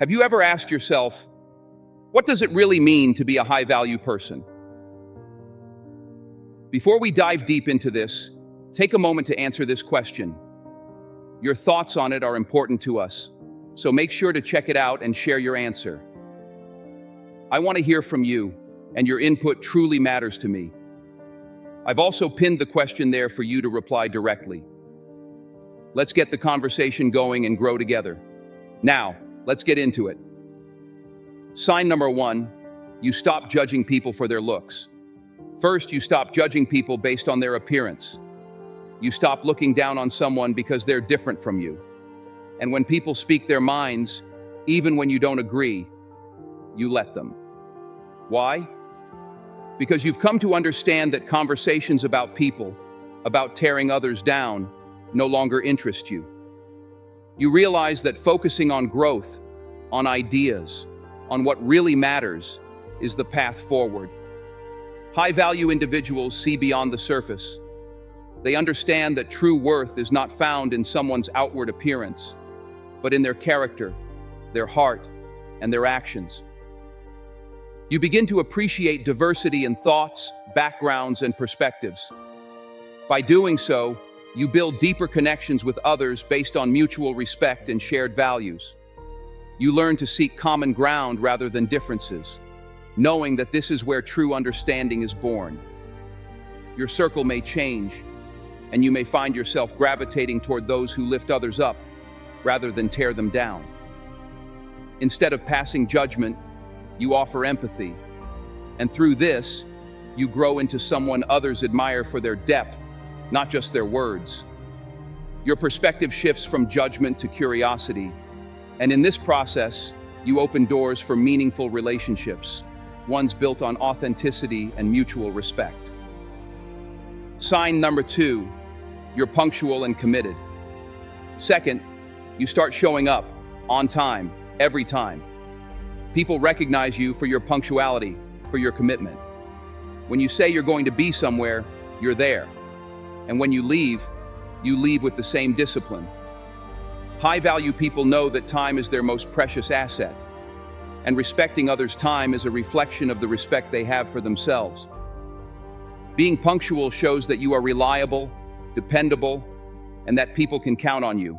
Have you ever asked yourself, what does it really mean to be a high-value person? Before we dive deep into this, take a moment to answer this question. Your thoughts on it are important to us, so make sure to check it out and share your answer. I want to hear from you, and your input truly matters to me. I've also pinned the question there for you to reply directly. Let's get the conversation going and grow together. Now, let's get into it. Sign number 1, you stop judging people for their looks. First, you stop judging people based on their appearance. You stop looking down on someone because they're different from you. And when people speak their minds, even when you don't agree, you let them. Why? Because you've come to understand that conversations about people, about tearing others down, no longer interest you. You realize that focusing on growth, on ideas, on what really matters, is the path forward. High-value individuals see beyond the surface. They understand that true worth is not found in someone's outward appearance, but in their character, their heart, and their actions. You begin to appreciate diversity in thoughts, backgrounds, and perspectives. By doing so, you build deeper connections with others based on mutual respect and shared values. You learn to seek common ground rather than differences, knowing that this is where true understanding is born. Your circle may change, and you may find yourself gravitating toward those who lift others up rather than tear them down. Instead of passing judgment, you offer empathy, and through this, you grow into someone others admire for their depth, not just their words. Your perspective shifts from judgment to curiosity, and in this process, you open doors for meaningful relationships, ones built on authenticity and mutual respect. Sign number 2, you're punctual and committed. Second, you start showing up, on time, every time. People recognize you for your punctuality, for your commitment. When you say you're going to be somewhere, you're there. And when you leave with the same discipline. High-value people know that time is their most precious asset, and respecting others' time is a reflection of the respect they have for themselves. Being punctual shows that you are reliable, dependable, and that people can count on you.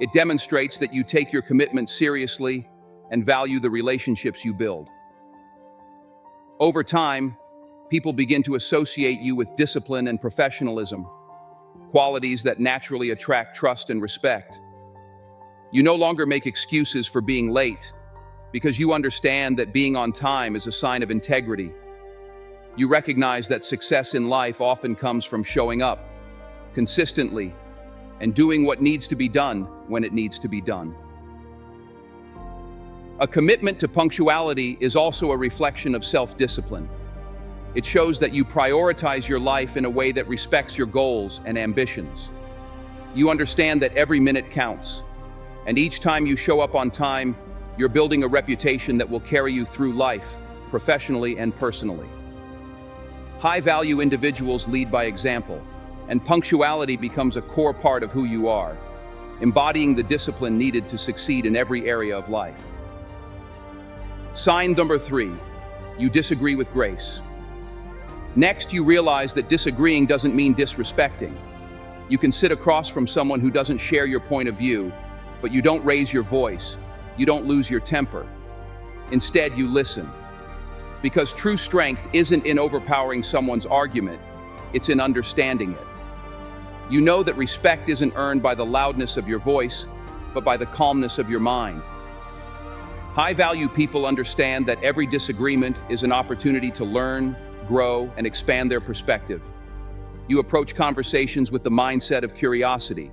It demonstrates that you take your commitment seriously and value the relationships you build. Over time, people begin to associate you with discipline and professionalism, qualities that naturally attract trust and respect. You no longer make excuses for being late, because you understand that being on time is a sign of integrity. You recognize that success in life often comes from showing up consistently and doing what needs to be done when it needs to be done. A commitment to punctuality is also a reflection of self-discipline. It shows that you prioritize your life in a way that respects your goals and ambitions. You understand that every minute counts, and each time you show up on time, you're building a reputation that will carry you through life, professionally and personally. High-value individuals lead by example, and punctuality becomes a core part of who you are, embodying the discipline needed to succeed in every area of life. Sign number 3, you disagree with grace. Next, you realize that disagreeing doesn't mean disrespecting. You can sit across from someone who doesn't share your point of view, but you don't raise your voice, you don't lose your temper. Instead, you listen. Because true strength isn't in overpowering someone's argument, it's in understanding it. You know that respect isn't earned by the loudness of your voice, but by the calmness of your mind. High-value people understand that every disagreement is an opportunity to learn, grow, and expand their perspective. You approach conversations with the mindset of curiosity,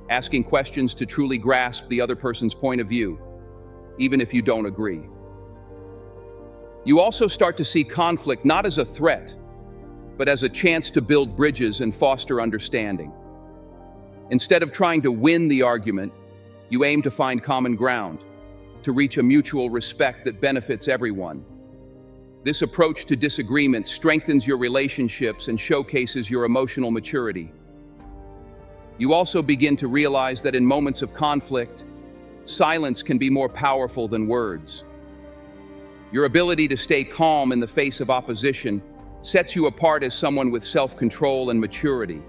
asking questions to truly grasp the other person's point of view, even if you don't agree. You also start to see conflict not as a threat, but as a chance to build bridges and foster understanding. Instead of trying to win the argument, you aim to find common ground, to reach a mutual respect that benefits everyone. This approach to disagreement strengthens your relationships and showcases your emotional maturity. You also begin to realize that in moments of conflict, silence can be more powerful than words. Your ability to stay calm in the face of opposition sets you apart as someone with self-control and maturity,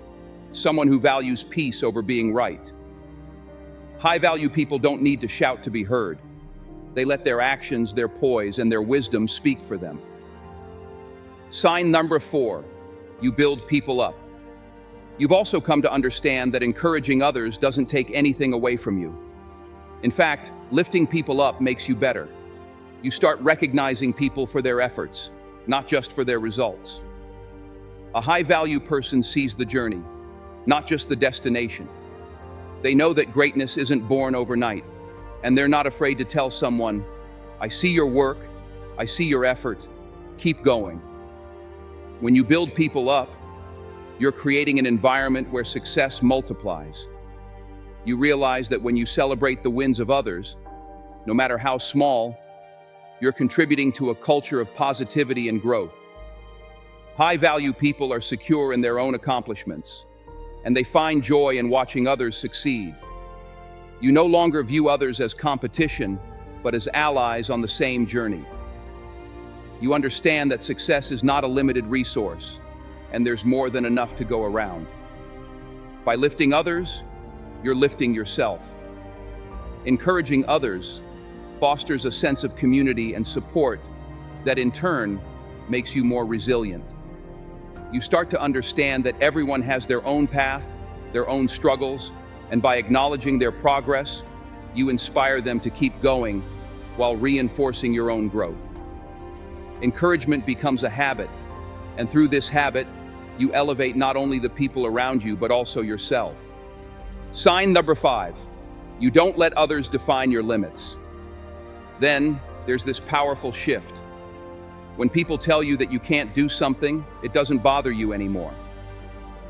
someone who values peace over being right. High-value people don't need to shout to be heard. They let their actions, their poise, and their wisdom speak for them. Sign number 4, you build people up. You've also come to understand that encouraging others doesn't take anything away from you. In fact, lifting people up makes you better. You start recognizing people for their efforts, not just for their results. A high-value person sees the journey, not just the destination. They know that greatness isn't born overnight, and they're not afraid to tell someone, "I see your work, I see your effort, keep going." When you build people up, you're creating an environment where success multiplies. You realize that when you celebrate the wins of others, no matter how small, you're contributing to a culture of positivity and growth. High-value people are secure in their own accomplishments, and they find joy in watching others succeed. You no longer view others as competition, but as allies on the same journey. You understand that success is not a limited resource, and there's more than enough to go around. By lifting others, you're lifting yourself. Encouraging others fosters a sense of community and support that in turn makes you more resilient. You start to understand that everyone has their own path, their own struggles, and by acknowledging their progress, you inspire them to keep going while reinforcing your own growth. Encouragement becomes a habit, and through this habit, you elevate not only the people around you, but also yourself. Sign number 5, you don't let others define your limits. Then there's this powerful shift. When people tell you that you can't do something, it doesn't bother you anymore.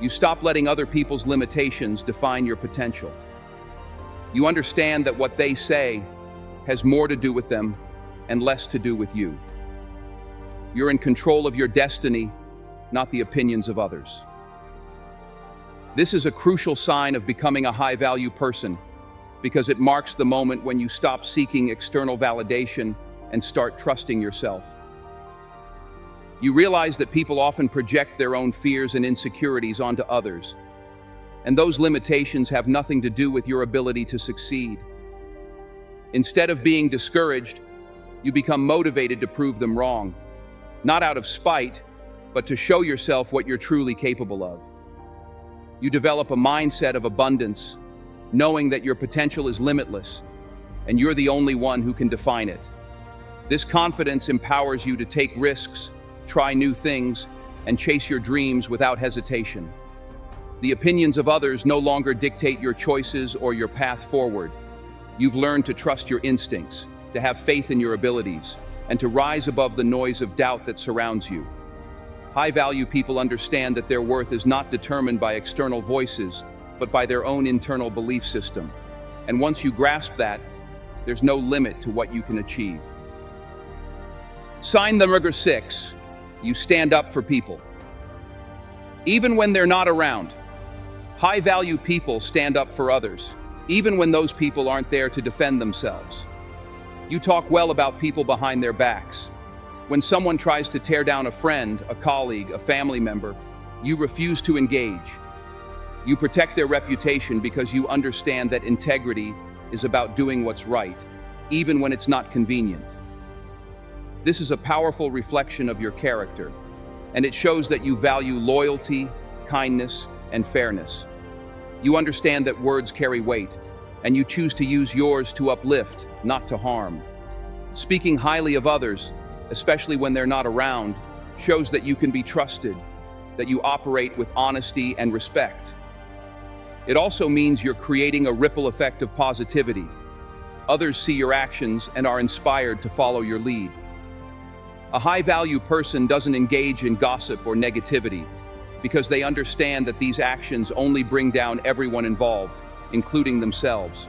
You stop letting other people's limitations define your potential. You understand that what they say has more to do with them and less to do with you. You're in control of your destiny, not the opinions of others. This is a crucial sign of becoming a high-value person because it marks the moment when you stop seeking external validation and start trusting yourself. You realize that people often project their own fears and insecurities onto others, and those limitations have nothing to do with your ability to succeed. Instead of being discouraged, you become motivated to prove them wrong, not out of spite, but to show yourself what you're truly capable of. You develop a mindset of abundance, knowing that your potential is limitless, and you're the only one who can define it. This confidence empowers you to take risks, try new things, and chase your dreams without hesitation. The opinions of others no longer dictate your choices or your path forward. You've learned to trust your instincts, to have faith in your abilities, and to rise above the noise of doubt that surrounds you. High-value people understand that their worth is not determined by external voices, but by their own internal belief system. And once you grasp that, there's no limit to what you can achieve. Sign number 6, you stand up for people. Even when they're not around, high-value people stand up for others, even when those people aren't there to defend themselves. You talk well about people behind their backs. When someone tries to tear down a friend, a colleague, a family member, you refuse to engage. You protect their reputation because you understand that integrity is about doing what's right, even when it's not convenient. This is a powerful reflection of your character, and it shows that you value loyalty, kindness, and fairness. You understand that words carry weight, and you choose to use yours to uplift, not to harm. Speaking highly of others, especially when they're not around, shows that you can be trusted, that you operate with honesty and respect. It also means you're creating a ripple effect of positivity. Others see your actions and are inspired to follow your lead. A high-value person doesn't engage in gossip or negativity because they understand that these actions only bring down everyone involved, including themselves.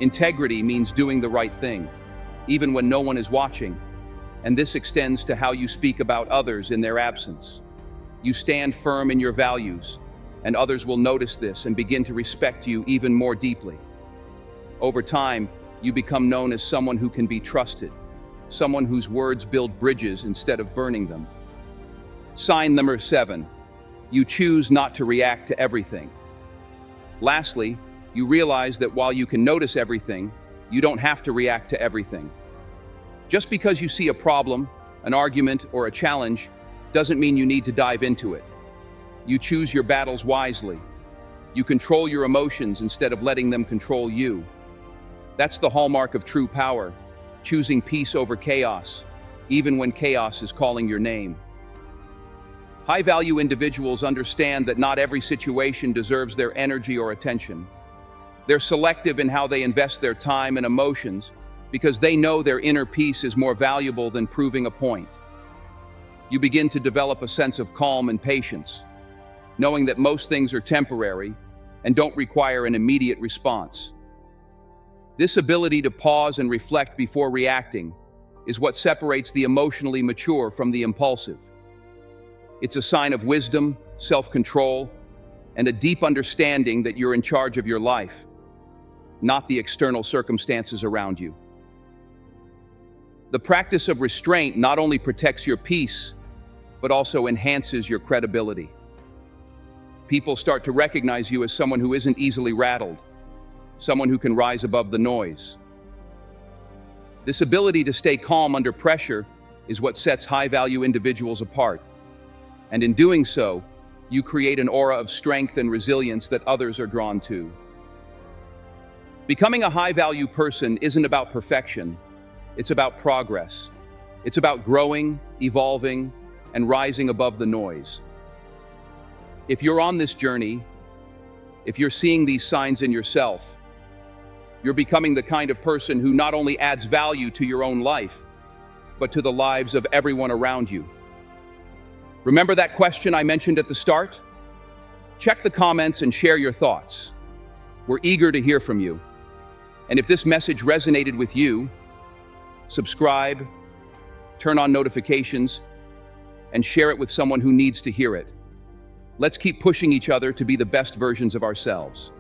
Integrity means doing the right thing, even when no one is watching, and this extends to how you speak about others in their absence. You stand firm in your values, and others will notice this and begin to respect you even more deeply. Over time, you become known as someone who can be trusted, someone whose words build bridges instead of burning them. Sign number 7. You choose not to react to everything. Lastly, you realize that while you can notice everything, you don't have to react to everything. Just because you see a problem, an argument, or a challenge, doesn't mean you need to dive into it. You choose your battles wisely. You control your emotions instead of letting them control you. That's the hallmark of true power, choosing peace over chaos, even when chaos is calling your name. High-value individuals understand that not every situation deserves their energy or attention. They're selective in how they invest their time and emotions because they know their inner peace is more valuable than proving a point. You begin to develop a sense of calm and patience, knowing that most things are temporary and don't require an immediate response. This ability to pause and reflect before reacting is what separates the emotionally mature from the impulsive. It's a sign of wisdom, self-control, and a deep understanding that you're in charge of your life, not the external circumstances around you. The practice of restraint not only protects your peace, but also enhances your credibility. People start to recognize you as someone who isn't easily rattled, someone who can rise above the noise. This ability to stay calm under pressure is what sets high-value individuals apart. And in doing so, you create an aura of strength and resilience that others are drawn to. Becoming a high-value person isn't about perfection, it's about progress. It's about growing, evolving, and rising above the noise. If you're on this journey, if you're seeing these signs in yourself, you're becoming the kind of person who not only adds value to your own life, but to the lives of everyone around you. Remember that question I mentioned at the start? Check the comments and share your thoughts. We're eager to hear from you. And if this message resonated with you, subscribe, turn on notifications, and share it with someone who needs to hear it. Let's keep pushing each other to be the best versions of ourselves.